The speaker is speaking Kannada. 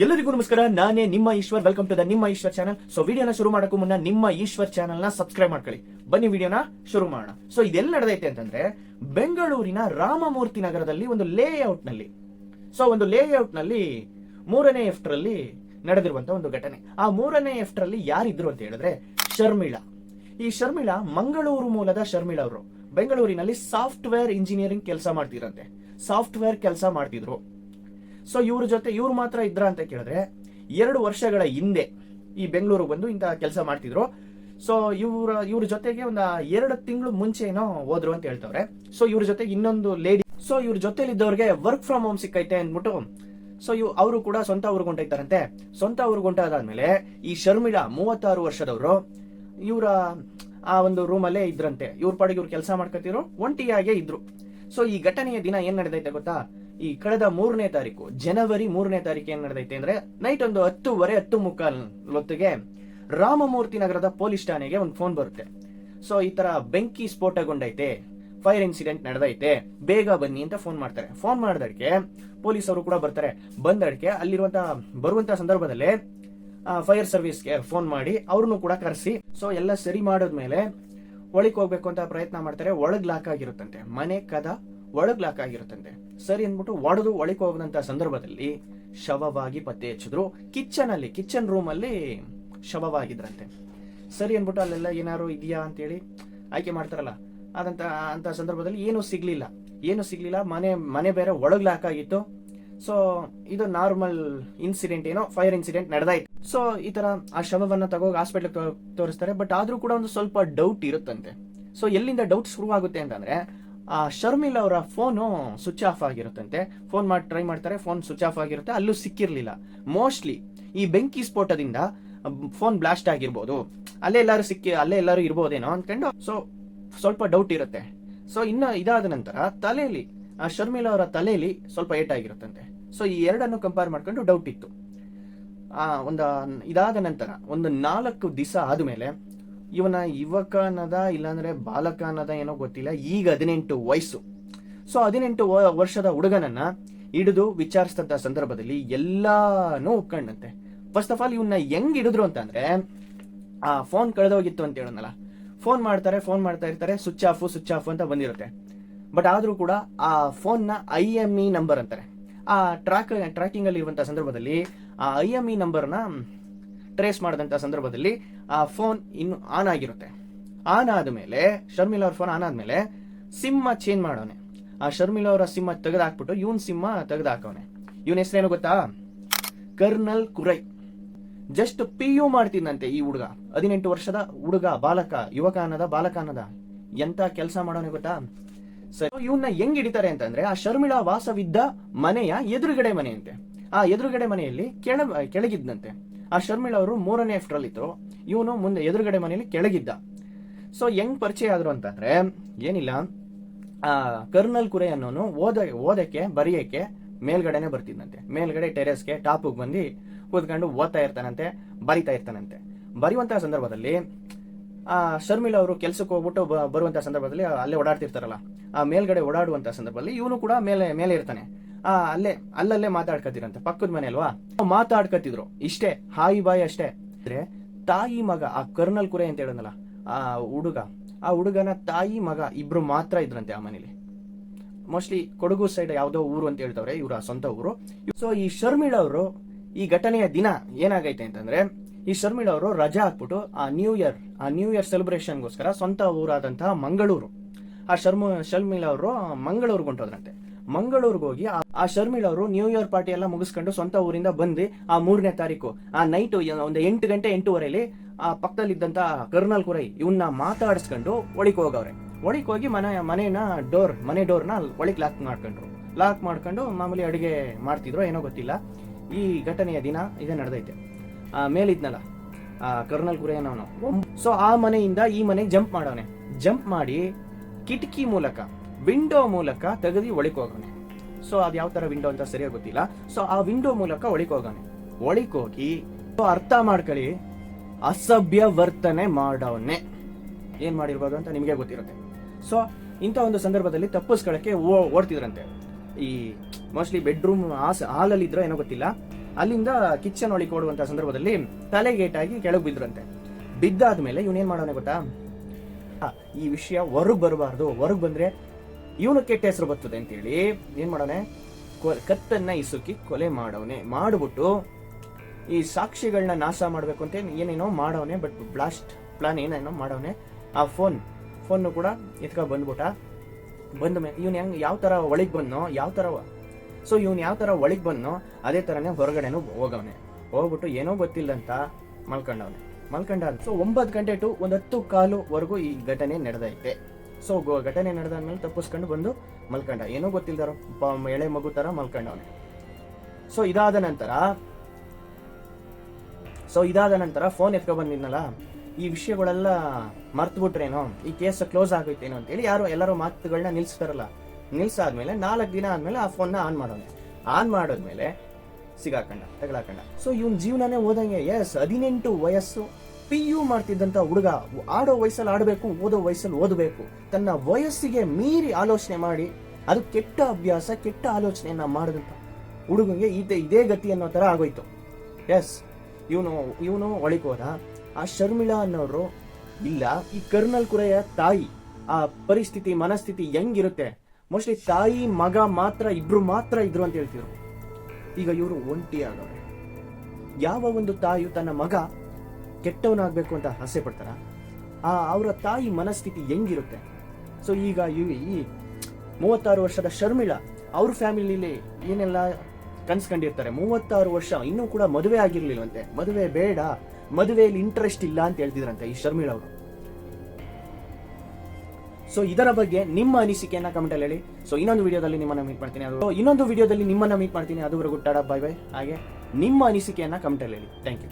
ಎಲ್ಲರಿಗೂ ನಮಸ್ಕಾರ. ನಾನೇ ನಿಮ್ಮ ಈಶ್ವರ್. ವೆಲ್ಕಮ್ ಟು ದ ನಿಮ್ಮ ಈಶ್ವರ್ ಚಾನಲ್. ಸೊ ವಿಡಿಯೋನ ಶುರು ಮಾಡೋಕ್ಕೂ ಮುನ್ನ ನಿಮ್ಮ ಈಶ್ವರ್ ಚಾನಲ್ ನ ಸಬ್ಸ್ಕ್ರೈಬ್ ಮಾಡ್ಕೊಳ್ಳಿ. ಬನ್ನಿ ವಿಡಿಯೋನ ಶುರು ಮಾಡೋಣ. ಸೊ ಇದೆಲ್ಲ ನಡೆದೈತೆ ಅಂತಂದ್ರೆ ಬೆಂಗಳೂರಿನ ರಾಮಮೂರ್ತಿ ನಗರದಲ್ಲಿ ಒಂದು ಲೇಔಟ್ ನಲ್ಲಿ ಮೂರನೇ ಎಫ್ಟರ್ ಅಲ್ಲಿ ನಡೆದಿರುವಂತಹ ಒಂದು ಘಟನೆ. ಆ ಮೂರನೇ ಎಫ್ಟರ್ ಅಲ್ಲಿ ಯಾರಿದ್ರು ಅಂತ ಹೇಳಿದ್ರೆ ಶರ್ಮಿಳಾ. ಈ ಶರ್ಮಿಳಾ ಮಂಗಳೂರು ಮೂಲದ ಶರ್ಮಿಳಾ ಅವರು ಬೆಂಗಳೂರಿನಲ್ಲಿ ಸಾಫ್ಟ್ವೇರ್ ಇಂಜಿನಿಯರಿಂಗ್ ಕೆಲಸ ಮಾಡ್ತಿದ್ರು. ಸೊ ಇವ್ರು ಮಾತ್ರ ಇದ್ರ ಅಂತ ಕೇಳಿದ್ರೆ 2 ವರ್ಷಗಳ ಹಿಂದೆ ಈ ಬೆಂಗಳೂರು ಬಂದು ಇಂತಹ ಕೆಲಸ ಮಾಡ್ತಿದ್ರು. ಸೊ ಇವ್ರ ಜೊತೆಗೆ ಒಂದು 2 ತಿಂಗಳು ಮುಂಚೆ ಏನೋ ಹೋದ್ರು ಅಂತ ಹೇಳ್ತವ್ರೆ. ಸೊ ಇವ್ರ ಜೊತೆಗೆ ಇನ್ನೊಂದು ಲೇಡಿ, ಸೊ ಇವ್ರ ಜೊತೆಲಿದ್ದವ್ರಿಗೆ ವರ್ಕ್ ಫ್ರಮ್ ಹೋಮ್ ಸಿಕ್ಕೈತೆ ಅಂದ್ಬಿಟ್ಟು ಸೊ ಅವರು ಕೂಡ ಸ್ವಂತ ಊರಿಗೆ ಹೊಂಟೈತಾರಂತೆ. ಸ್ವಂತ ಊರಿಗೆ ಹೊಂಟಾದ್ಮೇಲೆ ಈ ಶರ್ಮಿಳಾ 36 ವರ್ಷದವರು ಇವರ ಆ ಒಂದು ರೂಮಲ್ಲೇ ಇದ್ರಂತೆ. ಇವ್ರ ಪಾಡಿಗೆ ಇವ್ರು ಕೆಲಸ ಮಾಡ್ಕೊತಿದ್ರು, ಒಂಟಿಯಾಗೆ ಇದ್ರು. ಸೊ ಈ ಘಟನೆಯ ದಿನ ಏನ್ ನಡೆದೈತೆ ಗೊತ್ತಾ? ಈ ಕಳೆದ 3ನೇ ತಾರೀಕು ಜನವರಿ 3ನೇ ತಾರೀಕು ಏನ್ ನಡೆದೈತೆ ಅಂದ್ರೆ ನೈಟ್ ಒಂದು 10:30 ಹೊತ್ತಿಗೆ ರಾಮಮೂರ್ತಿ ನಗರದ ಪೊಲೀಸ್ ಠಾಣೆಗೆ ಒಂದು ಫೋನ್ ಬರುತ್ತೆ. ಸೊ ಈ ತರ ಬೆಂಕಿ ಸ್ಫೋಟಗೊಂಡೈತೆ, ಫೈರ್ ಇನ್ಸಿಡೆಂಟ್ ನಡೆದೈತೆ, ಬೇಗ ಬನ್ನಿ ಅಂತ ಫೋನ್ ಮಾಡ್ತಾರೆ. ಫೋನ್ ಮಾಡಿದಕ್ಕೆ ಪೊಲೀಸರು ಕೂಡ ಬರ್ತಾರೆ. ಬಂದಕ್ಕೆ ಬರುವಂತ ಸಂದರ್ಭದಲ್ಲಿ ಫೈರ್ ಸರ್ವಿಸ್ಗೆ ಫೋನ್ ಮಾಡಿ ಅವ್ರನ್ನು ಕೂಡ ಕರೆಸಿ ಸೊ ಎಲ್ಲ ಸರಿ ಮಾಡಿದ್ಮೇಲೆ ಒಳಗೆ ಹೋಗ್ಬೇಕು ಅಂತ ಪ್ರಯತ್ನ ಮಾಡ್ತಾರೆ. ಒಳಗ್ ಲಾಕ್ ಆಗಿರುತ್ತಂತೆ, ಮನೆ ಕದ ಒಳಗ್ ಲಾಕ್ ಆಗಿರುತ್ತಂತೆ. ಸರಿ ಅಂದ್ಬಿಟ್ಟು ಒಡೆದು ಒಳಗೆ ಹೋಗದಂತ ಸಂದರ್ಭದಲ್ಲಿ ಶವವಾಗಿ ಪತ್ತೆ ಹಚ್ಚಿದ್ರು. ಕಿಚನ್ ರೂಮ್ ಅಲ್ಲಿ ಶವವಾಗಿದ್ರಂತೆ. ಸರಿ ಅಂದ್ಬಿಟ್ಟು ಅಲ್ಲೆಲ್ಲ ಏನಾರು ಇದೆಯಾ ಅಂತೇಳಿ ಆಯ್ಕೆ ಮಾಡ್ತಾರಲ್ಲ, ಅಂತ ಸಂದರ್ಭದಲ್ಲಿ ಏನೂ ಸಿಗ್ಲಿಲ್ಲ. ಮನೆ ಬೇರೆ ಒಳಗ್ ಲಾಕ್ ಆಗಿತ್ತು. ಸೊ ಇದು ನಾರ್ಮಲ್ ಇನ್ಸಿಡೆಂಟ್, ಏನೋ ಫೈರ್ ಇನ್ಸಿಡೆಂಟ್ ನಡೆದಾಯ್ತು. ಸೊ ಈ ತರ ಆ ಶವವನ್ನ ತಗೋಗಿ ಹಾಸ್ಪಿಟಲ್ ತೋರಿಸ್ತಾರೆ. ಬಟ್ ಆದ್ರೂ ಕೂಡ ಒಂದು ಸ್ವಲ್ಪ ಡೌಟ್ ಇರುತ್ತಂತೆ. ಸೊ ಎಲ್ಲಿಂದ ಡೌಟ್ ಶುರುವಾಗುತ್ತೆ ಅಂತಂದ್ರೆ ಆ ಶರ್ಮಿಳಾ ಅವರ ಫೋನು ಸ್ವಿಚ್ ಆಫ್ ಆಗಿರುತ್ತಂತೆ. ಫೋನ್ ಮಾಡಿ ಟ್ರೈ ಮಾಡ್ತಾರೆ, ಫೋನ್ ಸ್ವಿಚ್ ಆಫ್ ಆಗಿರುತ್ತೆ, ಅಲ್ಲೂ ಸಿಕ್ಕಿರ್ಲಿಲ್ಲ. ಮೋಸ್ಟ್ಲಿ ಈ ಬೆಂಕಿ ಸ್ಫೋಟದಿಂದ ಫೋನ್ ಬ್ಲಾಸ್ಟ್ ಆಗಿರ್ಬೋದು, ಅಲ್ಲೇ ಎಲ್ಲರೂ ಇರ್ಬೋದೇನೋ ಅನ್ಕೊಂಡು ಸೊ ಸ್ವಲ್ಪ ಡೌಟ್ ಇರುತ್ತೆ. ಸೊ ಇನ್ನು ಇದಾದ ನಂತರ ತಲೆಯಲ್ಲಿ ಆ ಶರ್ಮಿಳಾ ಅವರ ತಲೆಯಲ್ಲಿ ಸ್ವಲ್ಪ ಏಟಾಗಿರುತ್ತಂತೆ. ಸೊ ಈ ಎರಡನ್ನು ಕಂಪೇರ್ ಮಾಡ್ಕೊಂಡು ಡೌಟ್ ಇತ್ತು. ಇದಾದ ನಂತರ ಒಂದು 4 ದಿವಸ ಆದ್ಮೇಲೆ ಇವನ ಯುವಕನದ ಇಲ್ಲಾಂದ್ರೆ ಬಾಲಕನದ ಏನೋ ಗೊತ್ತಿಲ್ಲ, ಈಗ 18 ವಯಸ್ಸು. ಸೊ 18 ವರ್ಷದ ಹುಡುಗನನ್ನ ಹಿಡಿದು ವಿಚಾರಿಸಿದಂತ ಸಂದರ್ಭದಲ್ಲಿ ಎಲ್ಲಾನು ಒಪ್ಕೊಂಡಂತೆ. ಫಸ್ಟ್ ಆಫ್ ಆಲ್ ಇವನ್ನ ಹೆಂಗ್ ಹಿಡಿದ್ರು ಅಂತಂದ್ರೆ ಆ ಫೋನ್ ಕಳೆದೋಗಿತ್ತು ಅಂತ ಹೇಳೋಣಲ್ಲ, ಫೋನ್ ಮಾಡ್ತಾ ಇರ್ತಾರೆ, ಸ್ವಿಚ್ ಆಫ್ ಅಂತ ಬಂದಿರುತ್ತೆ. ಬಟ್ ಆದ್ರೂ ಕೂಡ ಆ ಫೋನ್ ನ IME ನಂಬರ್ ಅಂತಾರೆ. ಆ ಟ್ರ್ಯಾಕಿಂಗ್ ಅಲ್ಲಿ ಇರುವಂತಹ ಸಂದರ್ಭದಲ್ಲಿ ಆ IME ನಂಬರ್ನ ಟ್ರೇಸ್ ಮಾಡಿದಂತ ಸಂದರ್ಭದಲ್ಲಿ ಆ ಫೋನ್ ಇನ್ನು ಆನ್ ಆಗಿರುತ್ತೆ. ಆನ್ ಆದ್ಮೇಲೆ ಶರ್ಮಿಳಾ ಅವ್ರ ಫೋನ್ ಆನ್ ಆದ್ಮೇಲೆ ಸಿಮ್ಮ ಚೇಂಜ್ ಮಾಡೋನೆ. ಆ ಶರ್ಮಿಳಾ ಅವರ ಸಿಮ್ಮ ತೆಗೆದಾಕ್ಬಿಟ್ಟು ಇವನ್ ಸಿಮ್ಮ ತೆಗೆದಾಕವನೆ. ಇವನ ಹೆಸರೇನು ಗೊತ್ತಾ? ಕರ್ನಲ್ ಕುರೈ. ಜಸ್ಟ್ PU ಮಾಡ್ತಿದ್ದಂತೆ ಈ ಹುಡುಗ, 18 ವರ್ಷದ ಹುಡುಗ, ಬಾಲಕ. ಎಂತ ಕೆಲಸ ಮಾಡೋನೆ ಗೊತ್ತಾ? ಸರಿ, ಇವನ್ನ ಹೆಂಗ್ ಹಿಡಿತಾರೆ ಅಂತಂದ್ರೆ ಆ ಶರ್ಮಿಳಾ ವಾಸವಿದ್ದ ಮನೆಯ ಎದುರುಗಡೆ ಮನೆಯಂತೆ. ಆ ಎದುರುಗಡೆ ಮನೆಯಲ್ಲಿ ಕೆಳಗಿದ್ದಂತೆ. ಆ ಶರ್ಮಿಳಾ ಅವರು 3ನೇ ಎಫ್ಟರ್ ಇತ್ತು, ಇವನು ಮುಂದೆ ಎದುರುಗಡೆ ಮನೆಯಲ್ಲಿ ಕೆಳಗಿದ್ದ. ಸೊ ಹೆಂಗ್ ಪರಿಚಯ ಆದ್ರು ಅಂತಂದ್ರೆ ಏನಿಲ್ಲ, ಆ ಕರ್ನಲ್ ಕುರೈ ಅನ್ನೋನು ಓದಕ್ಕೆ ಬರೆಯಕ್ಕೆ ಮೇಲ್ಗಡೆನೆ ಬರ್ತಿದ್ದಂತೆ. ಮೇಲ್ಗಡೆ ಟೆರೆಸ್ಗೆ ಟಾಪಿಗೆ ಬಂದು ಕೂತ್ಕೊಂಡು ಓದ್ತಾ ಇರ್ತಾನಂತೆ, ಬರಿತಾ ಇರ್ತಾನಂತೆ. ಬರೆಯುವಂತಹ ಸಂದರ್ಭದಲ್ಲಿ ಆ ಶರ್ಮಿಳಾ ಅವರು ಕೆಲ್ಸಕ್ಕೆ ಹೋಗ್ಬಿಟ್ಟು ಬರುವಂತಹ ಸಂದರ್ಭದಲ್ಲಿ ಅಲ್ಲೇ ಓಡಾಡ್ತಿರ್ತಾರಲ್ಲ, ಆ ಮೇಲ್ಗಡೆ ಓಡಾಡುವಂತಹ ಸಂದರ್ಭದಲ್ಲಿ ಇವನು ಕೂಡ ಮೇಲೆ ಇರ್ತಾನೆ. ಅಲ್ಲಲ್ಲೇ ಮಾತಾಡ್ಕತಿರಂತೆ, ಪಕ್ಕದ ಮನೆ ಅಲ್ವಾ, ಮಾತಾಡ್ಕತಿದ್ರು. ಇಷ್ಟೇ, ಹಾಯಿ ಬಾಯಿ ಅಷ್ಟೇ. ಅಂದ್ರೆ ತಾಯಿ ಮಗ, ಆ ಕರ್ನಲ್ ಕುರೈ ಅಂತ ಹೇಳೋದಲ್ಲ ಆ ಹುಡುಗನ ತಾಯಿ ಮಗ ಇಬ್ರು ಮಾತ್ರ ಇದ್ರಂತೆ ಆ ಮನೇಲಿ. ಮೋಸ್ಟ್ಲಿ ಕೊಡಗು ಸೈಡ್ ಯಾವ್ದೋ ಊರು ಅಂತ ಹೇಳ್ತವ್ರೆ, ಇವರ ಸ್ವಂತ ಊರು. ಸೊ ಈ ಶರ್ಮಿಳಾ ಅವರು ಈ ಘಟನೆಯ ದಿನ ಏನಾಗೈತೆ ಅಂತಂದ್ರೆ ಈ ಶರ್ಮಿಳಾ ಅವರು ರಜಾ ಹಾಕ್ಬಿಟ್ಟು ಆ ನ್ಯೂ ಇಯರ್ ಸೆಲೆಬ್ರೇಷನ್ಗೋಸ್ಕರ ಸ್ವಂತ ಊರಾದಂತಹ ಮಂಗಳೂರು, ಆ ಶರ್ಮಿಳಾ ಅವರು ಮಂಗಳೂರ್ಗೆ ಹೊಂಟೋದ್ರಂತೆ. ಮಂಗಳೂರ್ಗೆ ಹೋಗಿ ಆ ಶರ್ಮಿಳಾ ಅವರು ನ್ಯೂ ಇಯರ್ ಪಾರ್ಟಿ ಎಲ್ಲ ಮುಗಿಸ್ಕೊಂಡು ಸ್ವಂತ ಊರಿಂದ ಬಂದು ಆ 3ನೇ ತಾರೀಕು ಆ ನೈಟ್ ಒಂದು 8 ಗಂಟೆ 8:30 ಆ ಪಕ್ಕದಲ್ಲಿದ್ದಂತ ಕರ್ನಲ್ ಕುರೈ ಇವನ್ನ ಮಾತಾಡಿಸ್ಕೊಂಡು ಒಳಗೆ ಹೋಗವ್ರೆ. ಒಳಗೆ ಹೋಗಿ ಮನೆ ಡೋರ್ನ ಒಳಗೆ ಲಾಕ್ ಮಾಡ್ಕೊಂಡು ಮಾಮೂಲಿ ಅಡಿಗೆ ಮಾಡ್ತಿದ್ರು, ಏನೋ ಗೊತ್ತಿಲ್ಲ. ಈ ಘಟನೆಯ ದಿನ ಇದೇ ನಡೆದೈತೆ. ಮೇಲಿದ್ನಲ್ಲ ಆ ಕರ್ನಲ್ ಕುರೈ ಅನ್ನೋನು, ಸೊ ಆ ಮನೆಯಿಂದ ಈ ಮನೆಗೆ ಜಂಪ್ ಮಾಡಿ ಕಿಟಕಿ ಮೂಲಕ, ವಿಂಡೋ ಮೂಲಕ ತೆಗೆದು ಒಳಗೆ ಹೋಗೋನೆ. ಸೊ ಅದ್ ಯಾವ ತರ ವಿಂಡೋ ಅಂತ ಸರಿಯಾಗಿ ಗೊತ್ತಿಲ್ಲ. ಸೊ ಆ ವಿಂಡೋ ಮೂಲಕ ಒಳಗೆ ಹೋಗಿ ಅರ್ಥ ಮಾಡ್ಕೊಳ್ಳಿ, ಅಸಭ್ಯ ವರ್ತನೆ ಮಾಡೋನೆ. ಏನ್ ಮಾಡಿರ್ಬೋದು ಅಂತ ನಿಮ್ಗೆ ಗೊತ್ತಿರುತ್ತೆ. ಸೊ ಇಂಥ ಒಂದು ಸಂದರ್ಭದಲ್ಲಿ ತಪ್ಪಿಸ್ಕೊಳ್ಳಕ್ಕೆ ಓಡ್ತಿದ್ರಂತೆ. ಈ ಮೋಸ್ಟ್ಲಿ ಬೆಡ್ರೂಮ್ ಹಾಲಲ್ಲಿ ಇದ್ರೋ ಏನೋ ಗೊತ್ತಿಲ್ಲ, ಅಲ್ಲಿಂದ ಕಿಚನ್ ಒಳಗೆ ಓಡುವಂತ ಸಂದರ್ಭದಲ್ಲಿ ತಲೆಗೇಟಾಗಿ ಕೆಳಗೆ ಬಿದ್ರಂತೆ. ಬಿದ್ದಾದ್ಮೇಲೆ ಇವನೇನ್ ಮಾಡೋನೆ ಗೊತ್ತಾ, ಈ ವಿಷಯ ಹೊರಗ್ ಬರಬಾರ್ದು, ಹೊರಗ್ ಬಂದ್ರೆ ಇವನು ಕೆಟ್ಟ ಹೆಸರು ಬರ್ತದೆ ಅಂತೇಳಿ ಏನ್ ಮಾಡೋನೆ, ಕತ್ತನ್ನ ಇಸುಕಿ ಕೊಲೆ ಮಾಡವನೆ. ಮಾಡ್ಬಿಟ್ಟು ಈ ಸಾಕ್ಷಿಗಳನ್ನ ನಾಶ ಮಾಡ್ಬೇಕು ಅಂತ ಏನೇನೋ ಮಾಡವನೆ. ಬಟ್ ಬ್ಲಾಸ್ಟ್ ಪ್ಲಾನ್ ಏನೇನೋ ಮಾಡವನೆ. ಆ ಫೋನ್ ಕೂಡ ಎತ್ಕ ಬಂದ್ಬಿಟ್ಟ. ಬಂದ ಮೇಲೆ ಇವನ್ ಹೆಂಗ್ ಯಾವ ತರ ಒಳಗ್ ಬಂದ್ನೋ, ಇವನ್ ಯಾವ ತರ ಒಳಗ್ ಬಂದ್ನೋ ಅದೇ ತರನೇ ಹೊರಗಡೆನೂ ಹೋಗವನೆ. ಹೋಗ್ಬಿಟ್ಟು ಏನೋ ಗೊತ್ತಿಲ್ಲಂತ ಮಲ್ಕೊಂಡವನೆ. ಸೊ 9 ಗಂಟೆ ಟು 10:15 ಈ ಘಟನೆ ನಡೆದೈತೆ. ಸೊ ಘಟನೆ ನಡೆದಾದ್ಮೇಲೆ ತಪ್ಪಿಸ್ಕೊಂಡು ಬಂದು ಮಲ್ಕೊಂಡ, ಏನೋ ಗೊತ್ತಿಲ್ದಾರ ಎಳೆ ಮಗು ತರ ಮಲ್ಕೊಂಡವನೆ. ಸೊ ಇದಾದ ನಂತರ ಫೋನ್ ಎತ್ಕೊ ಬಂದಿದ್ನಲ್ಲ, ಈ ವಿಷಯಗಳೆಲ್ಲ ಮರ್ತು ಬಿಟ್ರೇನೋ, ಈ ಕೇಸ್ ಕ್ಲೋಸ್ ಆಗೋಯ್ತೇನೋ ಅಂತೇಳಿ ಎಲ್ಲರೂ ಮಾತುಗಳನ್ನ ನಿಲ್ಸಾದ್ಮೇಲೆ 4 ದಿನ ಆದ್ಮೇಲೆ ಆ ಫೋನ್ ಆನ್ ಮಾಡೋದ್ಮೇಲೆ ತಗಲಾಕಂಡ. ಸೊ ಇವನ್ ಜೀವನನೇ ಓದಂಗೆ. 18 ವಯಸ್ಸು, PU ಮಾಡ್ತಿದ್ದಂತ ಹುಡುಗ, ಆಡೋ ವಯಸ್ಸಲ್ಲಿ ಆಡಬೇಕು, ಓದೋ ವಯಸ್ಸಲ್ಲಿ ಓದಬೇಕು. ತನ್ನ ವಯಸ್ಸಿಗೆ ಮೀರಿ ಆಲೋಚನೆ ಮಾಡಿ, ಅದು ಕೆಟ್ಟ ಅಭ್ಯಾಸ, ಕೆಟ್ಟ ಆಲೋಚನೆಯನ್ನ ಮಾಡಿದಂತ ಹುಡುಗಂಗೆ ಇದೇ ಗತಿ ಅನ್ನೋ ತರ ಆಗೋಯ್ತು. ಇವನು ಒಳಗೆ ಹೋದ. ಆ ಶರ್ಮಿಳಾ ಅನ್ನೋರು ಇಲ್ಲ, ಈ ಕರ್ನಲ್ ಕುರೆಯ ತಾಯಿ ಆ ಪರಿಸ್ಥಿತಿ ಮನಸ್ಥಿತಿ ಹೆಂಗಿರುತ್ತೆ, ಮೋಸ್ಟ್ಲಿ ತಾಯಿ ಮಗ ಇಬ್ರು ಮಾತ್ರ ಇದ್ರು ಅಂತ ಹೇಳ್ತಿದ್ರು. ಈಗ ಇವರು ಒಂಟಿ ಆಗವ್ರೆ. ಯಾವ ಒಂದು ತಾಯಿಯು ತನ್ನ ಮಗ ಕೆಟ್ಟವನಾಗ್ಬೇಕು ಅಂತ ಆಸೆ ಪಡ್ತಾರ? ಅವರ ತಾಯಿ ಮನಸ್ಥಿತಿ ಹೆಂಗಿರುತ್ತೆ? ಸೊ ಈಗ ಈ 36 ವರ್ಷದ ಶರ್ಮಿಳಾ ಅವ್ರ ಫ್ಯಾಮಿಲಿಲಿ ಏನೆಲ್ಲ ಕನ್ಸ್ಕೊಂಡಿರ್ತಾರೆ. 36 ವರ್ಷ ಇನ್ನೂ ಕೂಡ ಮದುವೆ ಆಗಿರ್ಲಿಲ್ವಂತೆ. ಮದುವೆ ಬೇಡ, ಮದುವೆಯಲ್ಲಿ ಇಂಟ್ರೆಸ್ಟ್ ಇಲ್ಲ ಅಂತ ಹೇಳ್ತಿದ್ರಂತೆ ಈ ಶರ್ಮಿಳಾ ಅವರು. ಸೊ ಇದರ ಬಗ್ಗೆ ನಿಮ್ಮ ಅನಿಸಿಕೆಯನ್ನ ಕಮೆಂಟ್ ಅಲ್ಲಿ ಹೇಳಿ. ಸೊ ಇನ್ನೊಂದು ವಿಡಿಯೋದಲ್ಲಿ ನಿಮ್ಮನ್ನ ಮೀಟ್ ಮಾಡ್ತೀನಿ. ಅದುವರೆಗೂ ಟಾಡಾ, ಬೈ ಬೈ. ಹಾಗೆ ನಿಮ್ಮ ಅನಿಸಿಕೆಯನ್ನ ಕಮೆಂಟ್ ಅಲ್ಲಿ ಹೇಳಿ. Thank you.